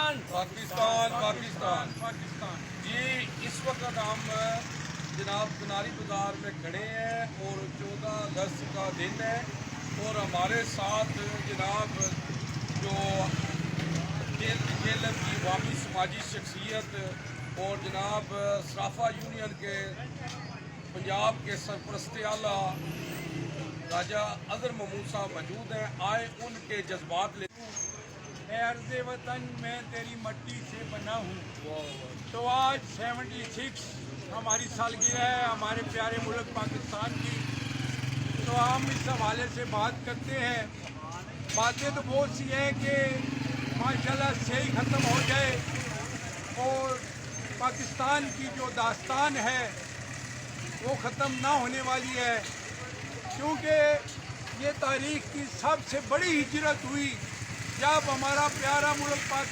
پاکستان پاکستان پاکستان پاکستان جی اس وقت ہم جناب کناری بازار میں کھڑے ہیں اور 14 اگست کا دن ہے اور ہمارے ساتھ جناب جو جیلر کی عوامی سماجی شخصیت اور جناب صرافہ یونین کے پنجاب کے سرپرست اعلیٰ راجہ اظہر محمود صاحب موجود ہیں. آئے ان کے جذبات لے. اے ارض وطن میں تیری مٹی سے بنا ہوں. تو آج 76 ہماری سالگرہ ہے ہمارے پیارے ملک پاکستان کی. تو ہم اس حوالے سے بات کرتے ہیں. باتیں تو بہت سی ہیں کہ ماشاءاللہ سے ہی ختم ہو جائے اور پاکستان کی جو داستان ہے وہ ختم نہ ہونے والی ہے، کیونکہ یہ تاریخ کی سب سے بڑی ہجرت ہوئی جب ہمارا پیارا ملک